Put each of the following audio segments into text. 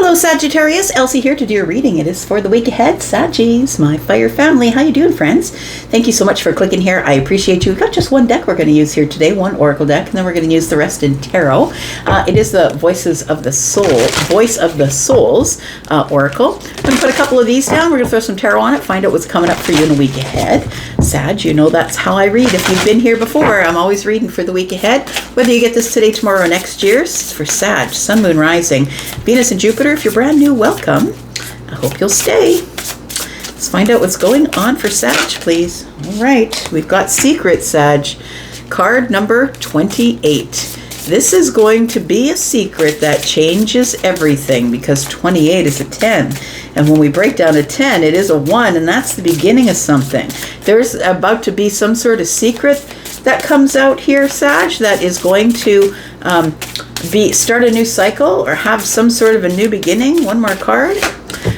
Hello Sagittarius, Elsie here to do your reading. It is for the week ahead. Saggies, my fire family. How you doing, friends? Thank you so much for clicking here. I appreciate you. We've got just one deck we're going to use here today, one oracle deck, and then we're going to use the rest in tarot. It is the Voice of the Souls oracle. I'm going to put a couple of these down. We're going to throw some tarot on it, find out what's coming up for you in the week ahead. Sag, you know that's how I read. If you've been here before, I'm always reading for the week ahead. Whether you get this today, tomorrow, or next year, it's for Sag, Sun, Moon, Rising, Venus, and Jupiter. If you're brand new, welcome. I hope you'll stay. Let's find out what's going on for Sag, please. All right, we've got Secret, Sag. Card number 28. This is going to be a secret that changes everything because 28 is a 10. And when we break down a 10, it is a 1, and that's the beginning of something. There's about to be some sort of secret that comes out here, Sag, that is going to start a new cycle or have some sort of a new beginning. One more card.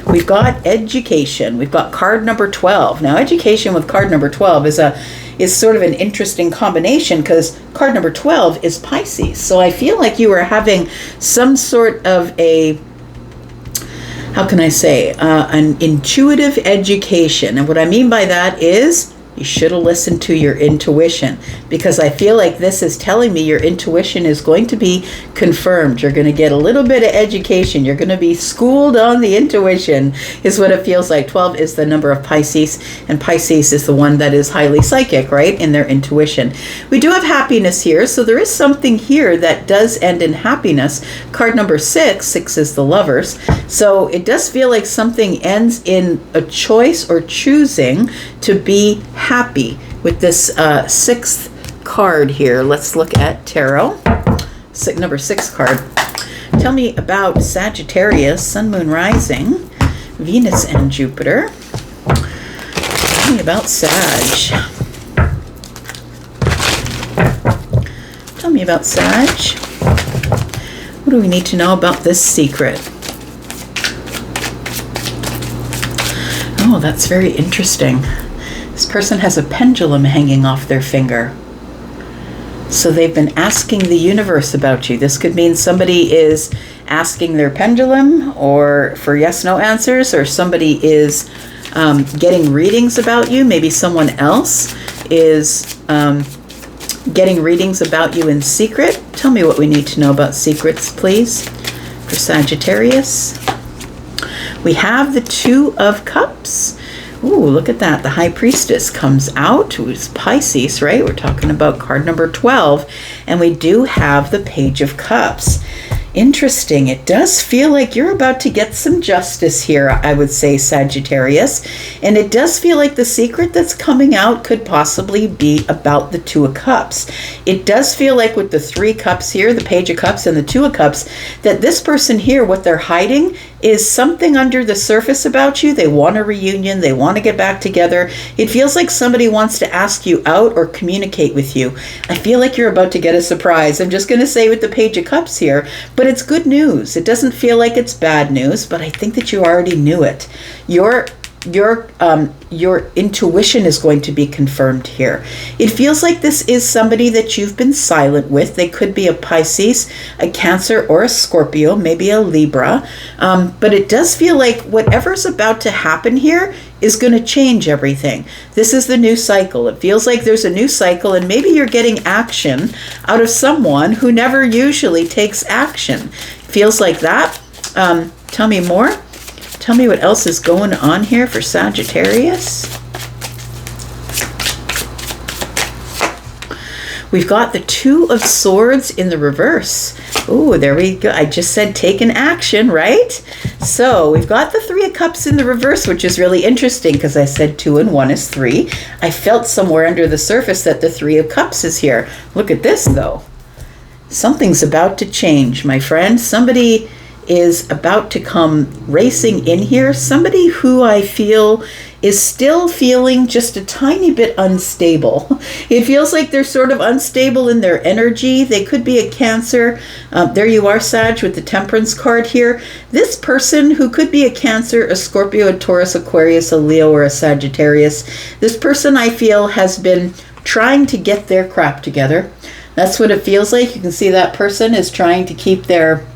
We've got education. We've got card number 12. Now, education with card number 12 is sort of an interesting combination because card number 12 is Pisces. So I feel like you are having some sort of a, how can I say, an intuitive education. And what I mean by that is you should have listened to your intuition, because I feel like this is telling me your intuition is going to be confirmed. You're going to get a little bit of education. You're going to be schooled on the intuition is what it feels like. 12 is the number of Pisces, and Pisces is the one that is highly psychic, right, in their intuition. We do have happiness here, so there is something here that does end in happiness. Card number 6, 6 is the Lovers. So it does feel like something ends in a choice or choosing to be happy with this sixth card here. Let's look at tarot. Number 6 card. Tell me about Sagittarius, Sun, Moon, Rising, Venus, and Jupiter. Tell me about Sag. Tell me about Sag. What do we need to know about this secret? Oh, that's very interesting. This person has a pendulum hanging off their finger. So they've been asking the universe about you. This could mean somebody is asking their pendulum or for yes/no answers, or somebody is getting readings about you. Maybe someone else is getting readings about you in secret. Tell me what we need to know about secrets, please, for Sagittarius. We have the 2 of Cups. Ooh, look at that. The High Priestess comes out, who's Pisces, right? We're talking about card number 12. And we do have the Page of Cups. Interesting. It does feel like you're about to get some justice here, I would say, Sagittarius. And it does feel like the secret that's coming out could possibly be about the 2 of Cups. It does feel like with the 3 cups here, the Page of Cups and the 2 of Cups, that this person here, what they're hiding is something under the surface about you. They want a reunion. They want to get back together. It feels like somebody wants to ask you out or communicate with you. I feel like you're about to get a surprise. I'm just going to say with the Page of Cups here, but it's good news. It doesn't feel like it's bad news, but I think that you already knew it. Your intuition is going to be confirmed here. It feels like this is somebody that you've been silent with. They could be a Pisces, a Cancer, or a Scorpio, maybe a Libra. But it does feel like whatever's about to happen here is going to change everything. This is the new cycle. It feels like there's a new cycle, and maybe you're getting action out of someone who never usually takes action. Feels like that. Tell me more. Tell me what else is going on here for Sagittarius. We've got the 2 of Swords in the reverse. Ooh, there we go. I just said taken action, right? So we've got the 3 of Cups in the reverse, which is really interesting because I said 2 and 1 is 3. I felt somewhere under the surface that the 3 of Cups is here. Look at this, though. Something's about to change, my friend. Somebody is about to come racing in here. Somebody who I feel is still feeling just a tiny bit unstable. It feels like they're sort of unstable in their energy. They could be a Cancer. There you are, Sag, with the Temperance card here. This person who could be a Cancer, a Scorpio, a Taurus, Aquarius, a Leo, or a Sagittarius. This person I feel has been trying to get their crap together. That's what it feels like. You can see that person is trying to keep their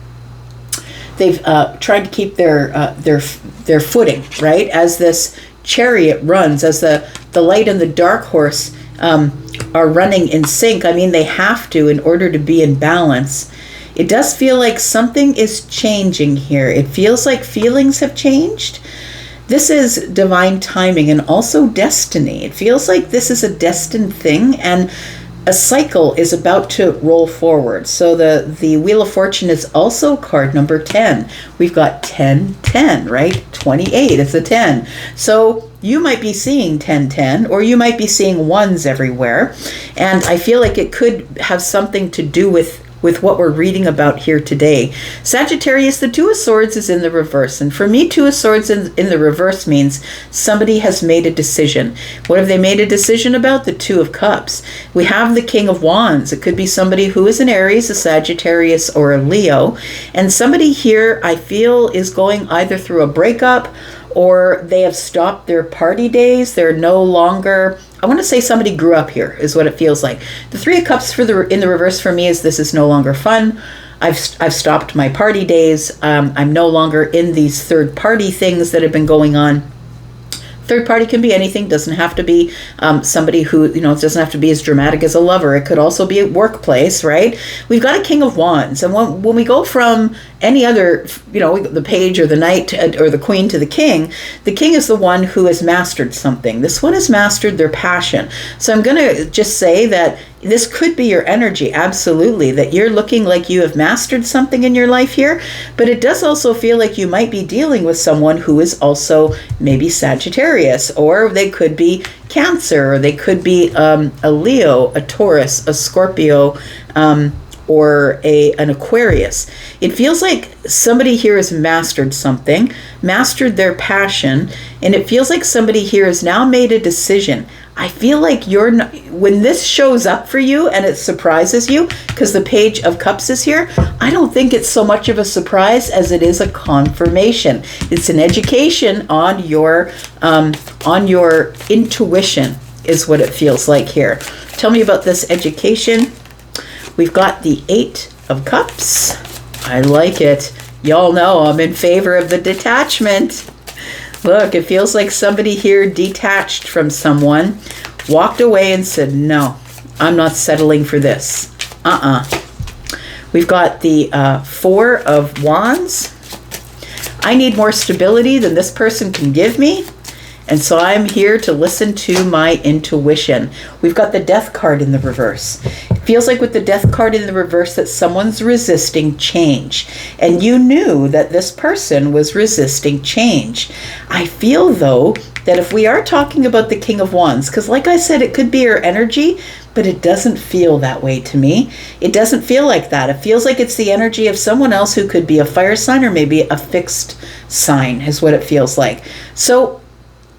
they've tried to keep their footing, right? As this chariot runs, as the light and the dark horse are running in sync. I mean, they have to in order to be in balance. It does feel like something is changing here. It feels like feelings have changed. This is divine timing and also destiny. It feels like this is a destined thing, and a cycle is about to roll forward. So the Wheel of Fortune is also card number 10. We've got 10, 10, right? 28, it's a 10. So you might be seeing 10, 10, or you might be seeing ones everywhere. And I feel like it could have something to do with what we're reading about here today. Sagittarius, the Two of Swords is in the reverse. And for me, Two of Swords in the reverse means somebody has made a decision. What have they made a decision about? The Two of Cups. We have the King of Wands. It could be somebody who is an Aries, a Sagittarius, or a Leo. And somebody here, I feel, is going either through a breakup, or they have stopped their party days. They're no longer, I want to say somebody grew up here is what it feels like. The Three of Cups in the reverse for me is this is no longer fun. I've stopped my party days. I'm no longer in these third party things that have been going on. Third party can be anything, doesn't have to be somebody who, it doesn't have to be as dramatic as a lover. It could also be a workplace, right? We've got a King of Wands. And when we go from any other, the page or the knight or the queen to the king is the one who has mastered something. This one has mastered their passion. So I'm going to just say that this could be your energy, absolutely, that you're looking like you have mastered something in your life here, but it does also feel like you might be dealing with someone who is also maybe Sagittarius, or they could be Cancer, or they could be a Leo, a Taurus, a Scorpio, or an Aquarius. It feels like somebody here has mastered something, mastered their passion, and it feels like somebody here has now made a decision. I feel like when this shows up for you and it surprises you, because the Page of Cups is here, I don't think it's so much of a surprise as it is a confirmation. It's an education on your intuition is what it feels like here. Tell me about this education. We've got the Eight of Cups. I like it. Y'all know I'm in favor of the detachment. Look, it feels like somebody here detached from someone, walked away and said, no, I'm not settling for this. We've got the Four of Wands. I need more stability than this person can give me. And so I'm here to listen to my intuition. We've got the Death card in the reverse. It feels like with the Death card in the reverse that someone's resisting change. And you knew that this person was resisting change. I feel, though, that if we are talking about the King of Wands, because like I said, it could be your energy, but it doesn't feel that way to me. It doesn't feel like that. It feels like it's the energy of someone else who could be a fire sign or maybe a fixed sign is what it feels like. So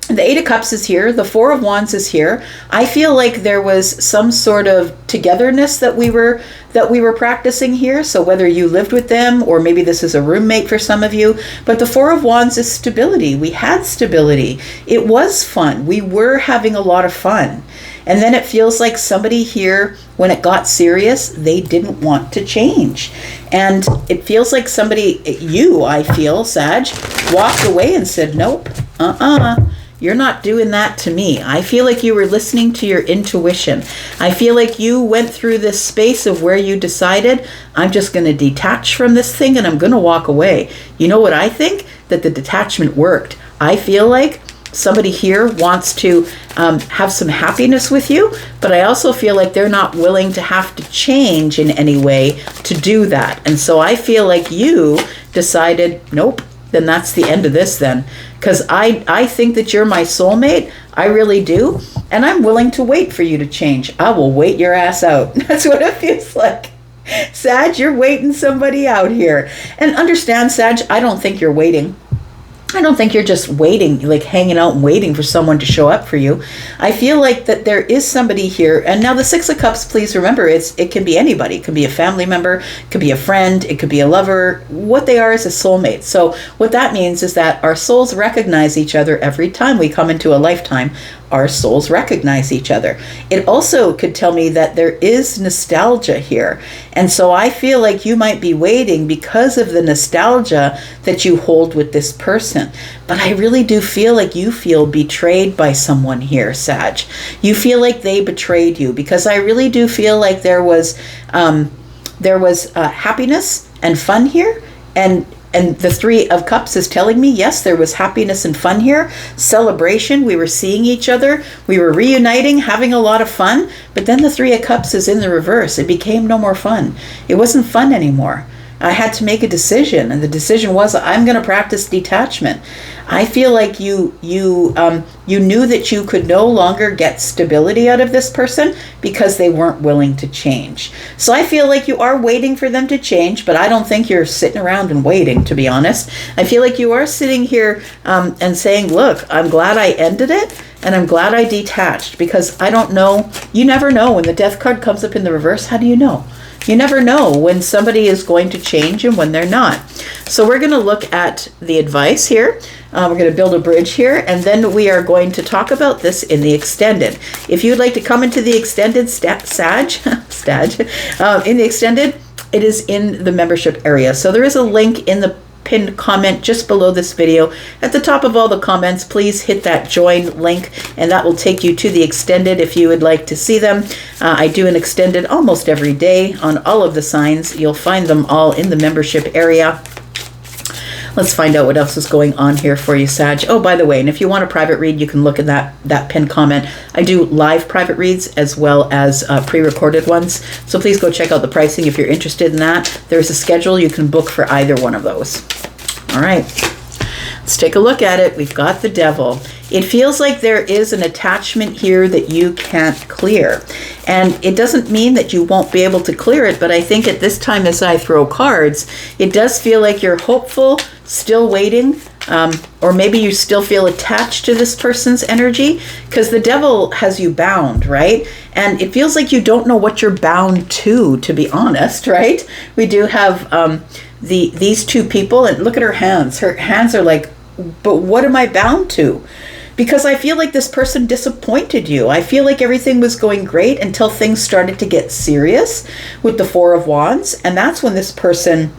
the Eight of Cups is here. The Four of Wands is here. I feel like there was some sort of togetherness that we were practicing here. So whether you lived with them or maybe this is a roommate for some of you, but the Four of Wands is stability. We had stability. It was fun. We were having a lot of fun. And then it feels like somebody here, when it got serious, they didn't want to change. And it feels like I feel, Sag, walked away and said, nope, you're not doing that to me. I feel like you were listening to your intuition. I feel like you went through this space of where you decided, I'm just going to detach from this thing and I'm going to walk away. You know what I think? That the detachment worked. I feel like somebody here wants to have some happiness with you, but I also feel like they're not willing to have to change in any way to do that. And so I feel like you decided, nope, then that's the end of this then. Because I think that you're my soulmate. I really do. And I'm willing to wait for you to change. I will wait your ass out. That's what it feels like. Sag, you're waiting somebody out here. And understand, Sag, I don't think you're waiting. I don't think you're just waiting, like hanging out and waiting for someone to show up for you. I feel like that there is somebody here. And now the Six of Cups, please remember, it can be anybody. It can be a family member, it could be a friend, it could be a lover. What they are is a soulmate. So what that means is that our souls recognize each other every time we come into a lifetime. our souls recognize each other. It also could tell me that there is nostalgia here. And so I feel like you might be waiting because of the nostalgia that you hold with this person. But I really do feel like you feel betrayed by someone here, Sag. You feel like they betrayed you, because I really do feel like there was happiness and fun here. And the Three of Cups is telling me, yes, there was happiness and fun here. Celebration. We were seeing each other. We were reuniting, having a lot of fun. But then the Three of Cups is in the reverse. It became no more fun. It wasn't fun anymore. I had to make a decision, and the decision was I'm going to practice detachment. I feel like you knew that you could no longer get stability out of this person because they weren't willing to change. So I feel like you are waiting for them to change, but I don't think you're sitting around and waiting, to be honest. I feel like you are sitting here and saying, look, I'm glad I ended it, and I'm glad I detached, because I don't know. You never know. When the Death card comes up in the reverse, how do you know? You never know when somebody is going to change and when they're not. So we're going to look at the advice here. We're going to build a bridge here, and then we are going to talk about this in the extended. If you'd like to come into the extended, in the extended, it is in the membership area. So there is a link in the pinned comment just below this video. At the top of all the comments, please hit that join link, and that will take you to the extended if you would like to see them. I do an extended almost every day on all of the signs. You'll find them all in the membership area. Let's find out what else is going on here for you, Sag. Oh, by the way, and if you want a private read, you can look at that pinned comment. I do live private reads as well as pre-recorded ones. So please go check out the pricing if you're interested in that. There's a schedule you can book for either one of those. All right, let's take a look at it. We've got the Devil. It feels like there is an attachment here that you can't clear. And it doesn't mean that you won't be able to clear it, but I think at this time as I throw cards, it does feel like you're hopeful, still waiting, or maybe you still feel attached to this person's energy, because the Devil has you bound, right? And it feels like you don't know what you're bound to be honest, right? We do have these two people, and look at her hands. Her hands are like, but what am I bound to? Because I feel like this person disappointed you. I feel like everything was going great until things started to get serious with the Four of Wands, and that's when this person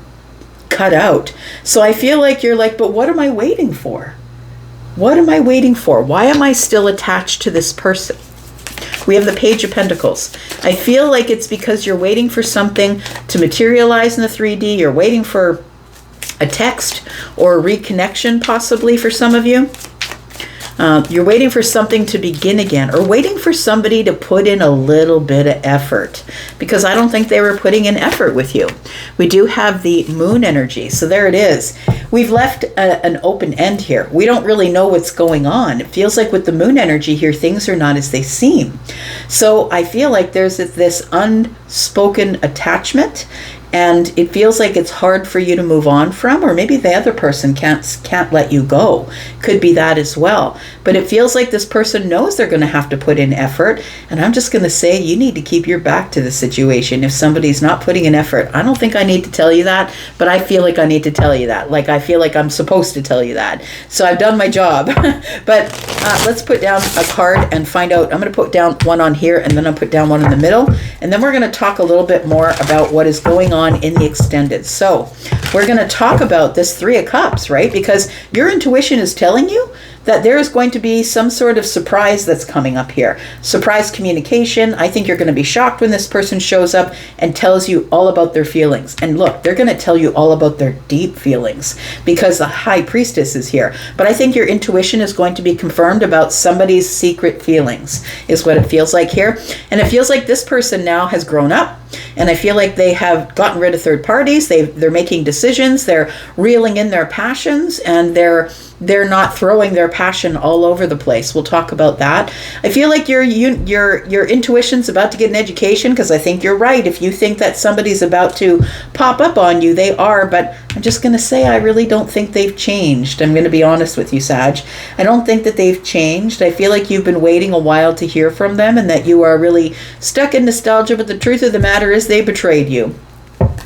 cut out. So I feel like you're like, but what am I waiting for? What am I waiting for? Why am I still attached to this person? We have the Page of Pentacles. I feel like it's because you're waiting for something to materialize in the 3D. You're waiting for a text or a reconnection, possibly for some of you. You're waiting for something to begin again, or waiting for somebody to put in a little bit of effort, because I don't think they were putting in effort with you. We do have the Moon energy, so there it is. We've left an open end here. We don't really know what's going on. It feels like with the Moon energy here, things are not as they seem. So I feel like there's this unspoken attachment, and it feels like it's hard for you to move on from, or maybe the other person can't let you go. Could be that as well. But it feels like this person knows they're going to have to put in effort, and I'm just going to say you need to keep your back to the situation if somebody's not putting in effort. I don't think I need to tell you that, but I feel like I need to tell you that. Like I feel like I'm supposed to tell you that. So I've done my job. But let's put down a card and find out. I'm going to put down one on here, and then I'll put down one in the middle, and then we're going to talk a little bit more about what is going on in the extended. So we're going to talk about this Three of Cups, right? Because your intuition is telling you that there is going to be some sort of surprise that's coming up here. Surprise communication. I think you're going to be shocked when this person shows up and tells you all about their feelings. And look, they're going to tell you all about their deep feelings because the High Priestess is here. But I think your intuition is going to be confirmed about somebody's secret feelings, is what it feels like here. And it feels like this person now has grown up. And I feel like they have gotten rid of third parties. They're making decisions. They're reeling in their passions, and they're not throwing their passion all over the place. We'll talk about that. I feel like your intuition's about to get an education, because I think you're right. If you think that somebody's about to pop up on you, they are. But I'm just going to say I really don't think they've changed. I'm going to be honest with you, Sag. I don't think that they've changed. I feel like you've been waiting a while to hear from them, and that you are really stuck in nostalgia. But the truth of the matter is they betrayed you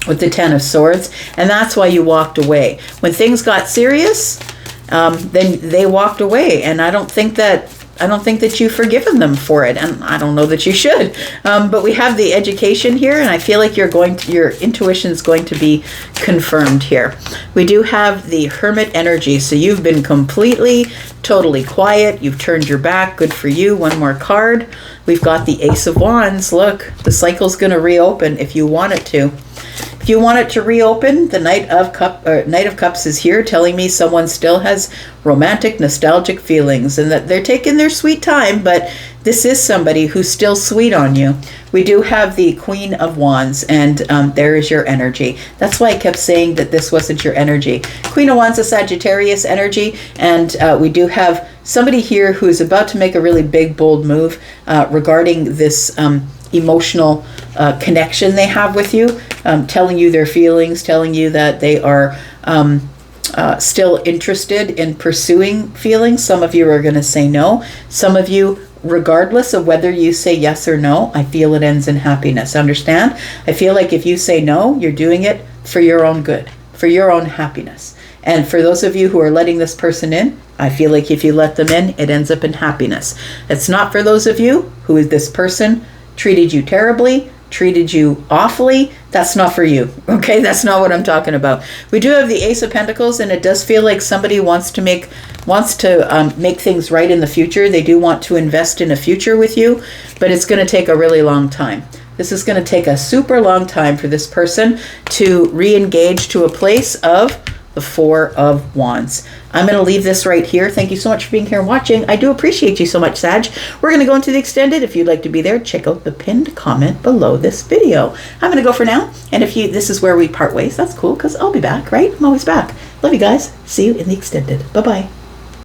with the Ten of Swords, and that's why you walked away. When things got serious, then they walked away. And I don't think that don't think that you've forgiven them for it, and I don't know that you should. But we have the education here, and I feel like your intuition is going to be confirmed here. We do have the Hermit energy, so you've been completely, totally quiet. You've turned your back. Good for you. One more card. We've got the Ace of Wands. Look, the cycle's going to reopen if you want it to. If you want it to reopen, the Knight of Cups is here, telling me someone still has romantic, nostalgic feelings, and that they're taking their sweet time, but this is somebody who's still sweet on you. We do have the Queen of Wands, and there is your energy. That's why I kept saying that this wasn't your energy. Queen of Wands is Sagittarius energy, and we do have somebody here who is about to make a really big, bold move regarding this emotional connection they have with you, telling you their feelings, telling you that they are still interested in pursuing feelings. Some of you are going to say no. Some of you, regardless of whether you say yes or no, I feel it ends in happiness. Understand? I feel like if you say no, you're doing it for your own good, for your own happiness. And for those of you who are letting this person in, I feel like if you let them in, it ends up in happiness. It's not for those of you who is this person treated you terribly, treated you awfully. That's not for you. Okay, that's not what I'm talking about. We do have the Ace of Pentacles, and it does feel like somebody wants to make things right in the future. They do want to invest in a future with you, but it's going to take a really long time. This is going to take a super long time for this person to re-engage to a place of the Four of Wands. I'm going to leave this right here. Thank you so much for being here and watching. I do appreciate you so much, Sag. We're going to go into the extended. If you'd like to be there, check out the pinned comment below this video. I'm going to go for now. And if this is where we part ways, that's cool, because I'll be back, right? I'm always back. Love you guys. See you in the extended. Bye-bye.